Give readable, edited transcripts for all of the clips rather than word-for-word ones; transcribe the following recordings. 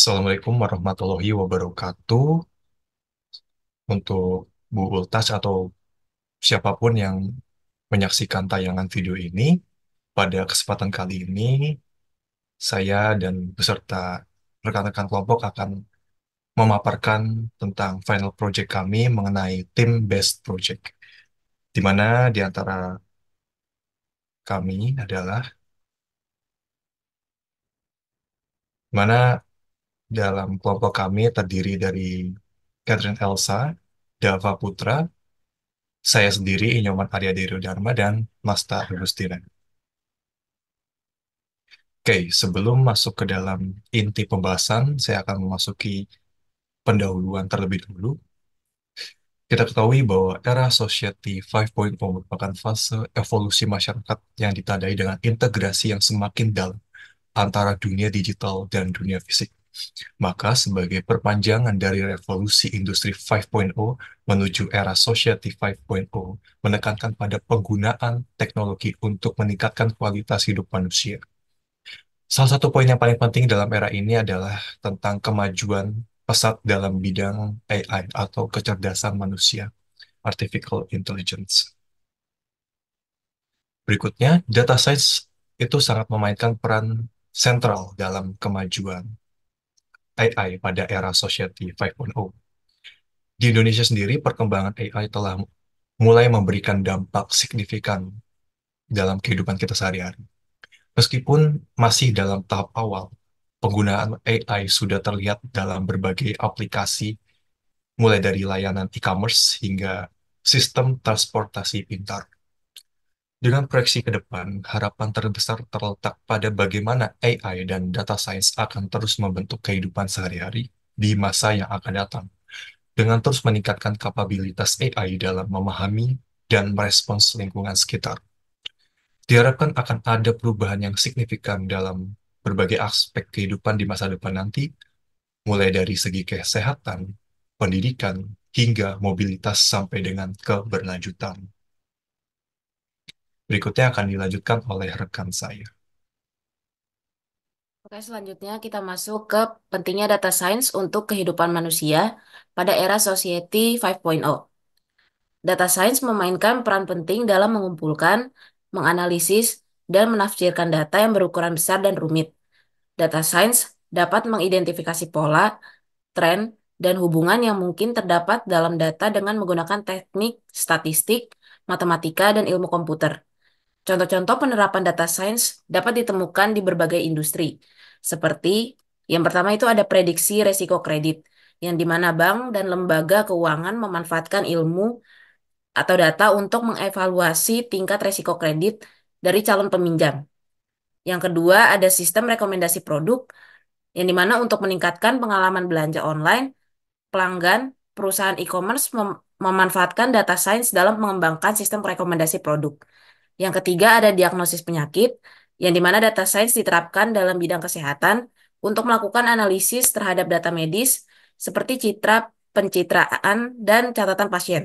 Assalamualaikum warahmatullahi wabarakatuh. Untuk Bu Ultas atau siapapun yang menyaksikan tayangan video ini, pada kesempatan kali ini, saya dan beserta rekan-rekan kelompok akan memaparkan tentang final project kami mengenai team-based project, di mana di antara kami adalah, di mana dalam kelompok kami terdiri dari Catherine Elsa, Dava Putra, saya sendiri, Inyoman Arya Deru Dharma, dan Masta Agustina. Oke, sebelum masuk ke dalam inti pembahasan, saya akan memasuki pendahuluan terlebih dahulu. Kita ketahui bahwa era Society 5.0 merupakan fase evolusi masyarakat yang ditandai dengan integrasi yang semakin dalam antara dunia digital dan dunia fisik. Maka sebagai perpanjangan dari revolusi industri 5.0 menuju era Society 5.0 menekankan pada penggunaan teknologi untuk meningkatkan kualitas hidup manusia. Salah satu poin yang paling penting dalam era ini adalah tentang kemajuan pesat dalam bidang AI atau kecerdasan manusia, Artificial Intelligence. Berikutnya, data science itu sangat memainkan peran sentral dalam kemajuan AI pada era Society 5.0. Di Indonesia sendiri, perkembangan AI telah mulai memberikan dampak signifikan dalam kehidupan kita sehari-hari. Meskipun masih dalam tahap awal, penggunaan AI sudah terlihat dalam berbagai aplikasi, mulai dari layanan e-commerce hingga sistem transportasi pintar. Dengan proyeksi ke depan, harapan terbesar terletak pada bagaimana AI dan data science akan terus membentuk kehidupan sehari-hari di masa yang akan datang, dengan terus meningkatkan kapabilitas AI dalam memahami dan merespons lingkungan sekitar. Diharapkan akan ada perubahan yang signifikan dalam berbagai aspek kehidupan di masa depan nanti, mulai dari segi kesehatan, pendidikan, hingga mobilitas sampai dengan keberlanjutan. Berikutnya akan dilanjutkan oleh rekan saya. Oke, selanjutnya kita masuk ke pentingnya data science untuk kehidupan manusia pada era Society 5.0. Data science memainkan peran penting dalam mengumpulkan, menganalisis, dan menafsirkan data yang berukuran besar dan rumit. Data science dapat mengidentifikasi pola, tren, dan hubungan yang mungkin terdapat dalam data dengan menggunakan teknik statistik, matematika, dan ilmu komputer. Contoh-contoh penerapan data science dapat ditemukan di berbagai industri, seperti yang pertama itu ada prediksi resiko kredit, yang di mana bank dan lembaga keuangan memanfaatkan ilmu atau data untuk mengevaluasi tingkat resiko kredit dari calon peminjam. Yang kedua ada sistem rekomendasi produk, yang di mana untuk meningkatkan pengalaman belanja online, pelanggan, perusahaan e-commerce memanfaatkan data science dalam mengembangkan sistem rekomendasi produk. Yang ketiga ada diagnosis penyakit, yang di mana data science diterapkan dalam bidang kesehatan untuk melakukan analisis terhadap data medis seperti citra, pencitraan, dan catatan pasien.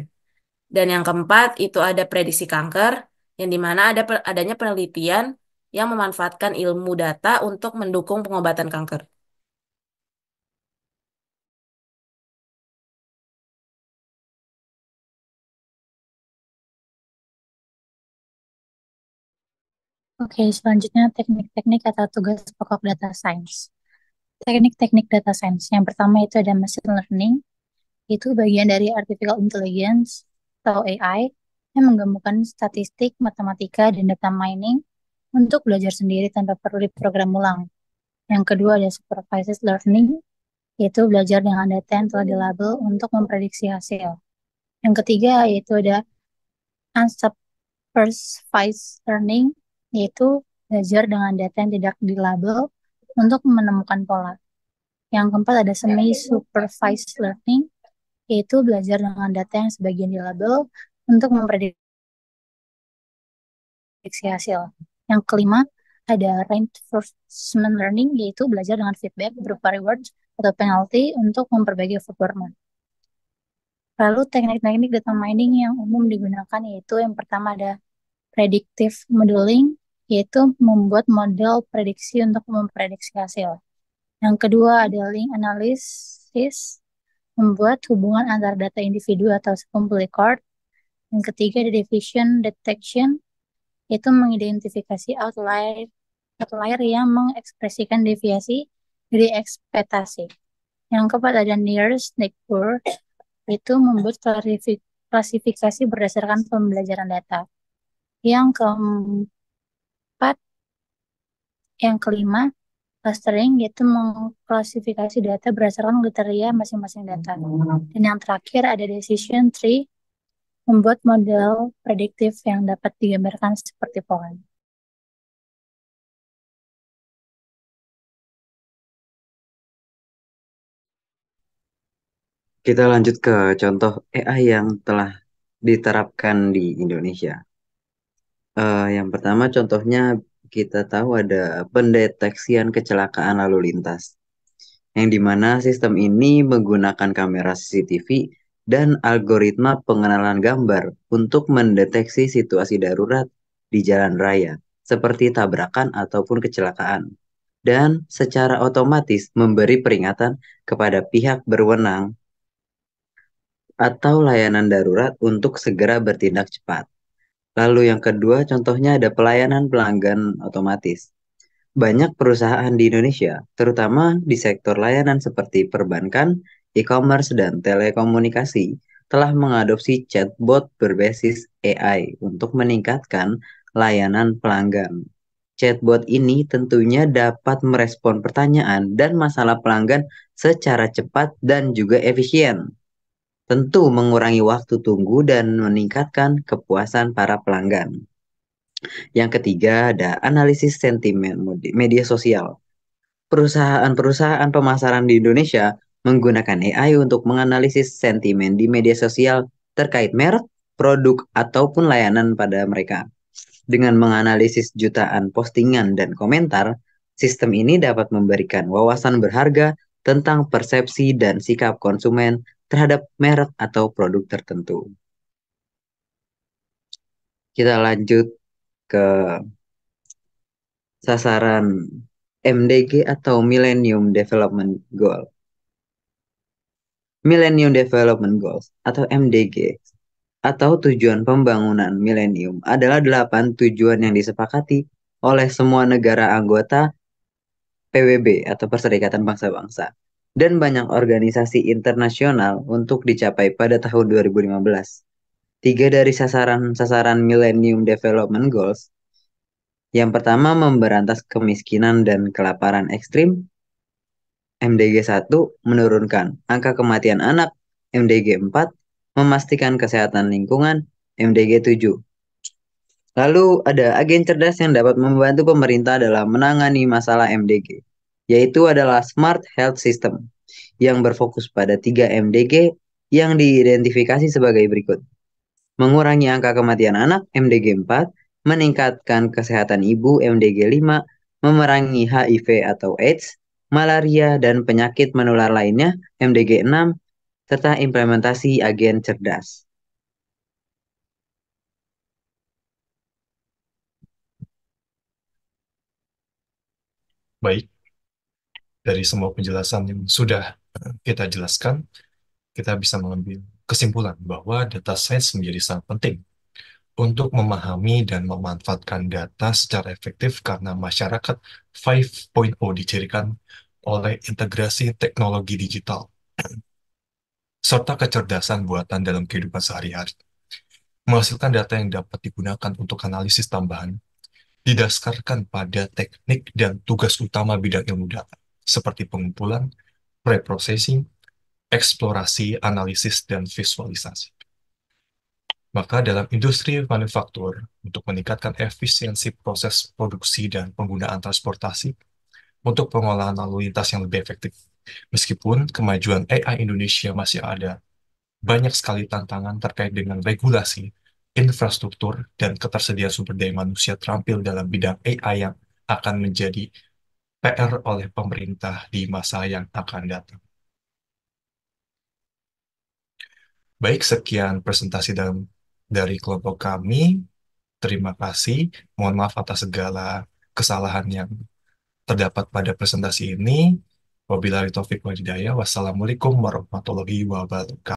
Dan yang keempat itu ada prediksi kanker, yang di mana adanya penelitian yang memanfaatkan ilmu data untuk mendukung pengobatan kanker. Oke, selanjutnya teknik-teknik atau tugas pokok data science. Teknik-teknik data science. Yang pertama itu ada machine learning, itu bagian dari artificial intelligence atau AI yang menggabungkan statistik, matematika, dan data mining untuk belajar sendiri tanpa perlu diprogram ulang. Yang kedua ada supervised learning, yaitu belajar dengan data yang telah dilabel untuk memprediksi hasil. Yang ketiga yaitu ada unsupervised learning, yaitu belajar dengan data yang tidak dilabel untuk menemukan pola. Yang keempat ada semi-supervised learning, yaitu belajar dengan data yang sebagian dilabel untuk memprediksi hasil. Yang kelima ada reinforcement learning, yaitu belajar dengan feedback berupa reward atau penalty untuk memperbaiki performa. Lalu teknik-teknik data mining yang umum digunakan yaitu yang pertama ada predictive modeling, yaitu membuat model prediksi untuk memprediksi hasil. Yang kedua ada link analysis, membuat hubungan antar data individu atau sekumpul record. Yang ketiga ada division detection, yaitu mengidentifikasi outlier yang mengekspresikan deviasi dari ekspektasi. Yang keempat ada nearest neighbor, itu membuat klasifikasi berdasarkan pembelajaran data. Yang keempat, yang kelima, clustering, yaitu mengklasifikasi data berdasarkan kriteria masing-masing data. Dan yang terakhir ada decision tree, membuat model prediktif yang dapat digambarkan seperti pohon. Kita lanjut ke contoh AI yang telah diterapkan di Indonesia. Yang pertama contohnya kita tahu ada pendeteksian kecelakaan lalu lintas, yang dimana sistem ini menggunakan kamera CCTV dan algoritma pengenalan gambar untuk mendeteksi situasi darurat di jalan raya, seperti tabrakan ataupun kecelakaan, dan secara otomatis memberi peringatan kepada pihak berwenang atau layanan darurat untuk segera bertindak cepat. Lalu yang kedua, contohnya ada pelayanan pelanggan otomatis. Banyak perusahaan di Indonesia, terutama di sektor layanan seperti perbankan, e-commerce, dan telekomunikasi, telah mengadopsi chatbot berbasis AI untuk meningkatkan layanan pelanggan. Chatbot ini tentunya dapat merespon pertanyaan dan masalah pelanggan secara cepat dan juga efisien. Tentu mengurangi waktu tunggu dan meningkatkan kepuasan para pelanggan. Yang ketiga ada analisis sentimen media sosial. Perusahaan-perusahaan pemasaran di Indonesia menggunakan AI untuk menganalisis sentimen di media sosial terkait merek, produk, ataupun layanan pada mereka. Dengan menganalisis jutaan postingan dan komentar, sistem ini dapat memberikan wawasan berharga tentang persepsi dan sikap konsumen terhadap merek atau produk tertentu. Kita lanjut ke sasaran MDG atau Millennium Development Goal. Millennium Development Goals atau MDG atau tujuan pembangunan milenium adalah 8 tujuan yang disepakati oleh semua negara anggota PBB atau Perserikatan Bangsa-Bangsa dan banyak organisasi internasional untuk dicapai pada tahun 2015. Tiga dari sasaran Millennium Development Goals. Yang pertama, memberantas kemiskinan dan kelaparan ekstrim. MDG 1, menurunkan angka kematian anak. MDG 4, memastikan kesehatan lingkungan. MDG 7. Lalu ada agen cerdas yang dapat membantu pemerintah dalam menangani masalah MDG, yaitu adalah Smart Health System, yang berfokus pada 3 MDG yang diidentifikasi sebagai berikut. Mengurangi angka kematian anak, MDG 4, meningkatkan kesehatan ibu, MDG 5, memerangi HIV atau AIDS, malaria, dan penyakit menular lainnya, MDG 6, serta implementasi agen cerdas. Baik, dari semua penjelasan yang sudah kita jelaskan, kita bisa mengambil kesimpulan bahwa data science menjadi sangat penting untuk memahami dan memanfaatkan data secara efektif karena masyarakat 5.0 dicirikan oleh integrasi teknologi digital serta kecerdasan buatan dalam kehidupan sehari-hari, menghasilkan data yang dapat digunakan untuk analisis tambahan, didasarkan pada teknik dan tugas utama bidang ilmu data, seperti pengumpulan, preprocessing, eksplorasi, analisis, dan visualisasi. Maka dalam industri manufaktur, untuk meningkatkan efisiensi proses produksi dan penggunaan transportasi, untuk pengolahan lalu lintas yang lebih efektif. Meskipun kemajuan AI Indonesia masih ada banyak sekali tantangan terkait dengan regulasi, infrastruktur, dan ketersediaan sumber daya manusia terampil dalam bidang AI yang akan menjadi PR oleh pemerintah di masa yang akan datang. Baik, sekian presentasi dari kelompok kami. Terima kasih. Mohon maaf atas segala kesalahan yang terdapat pada presentasi ini. Wabillahi taufiq wal hidayah. Wassalamualaikum warahmatullahi wabarakatuh.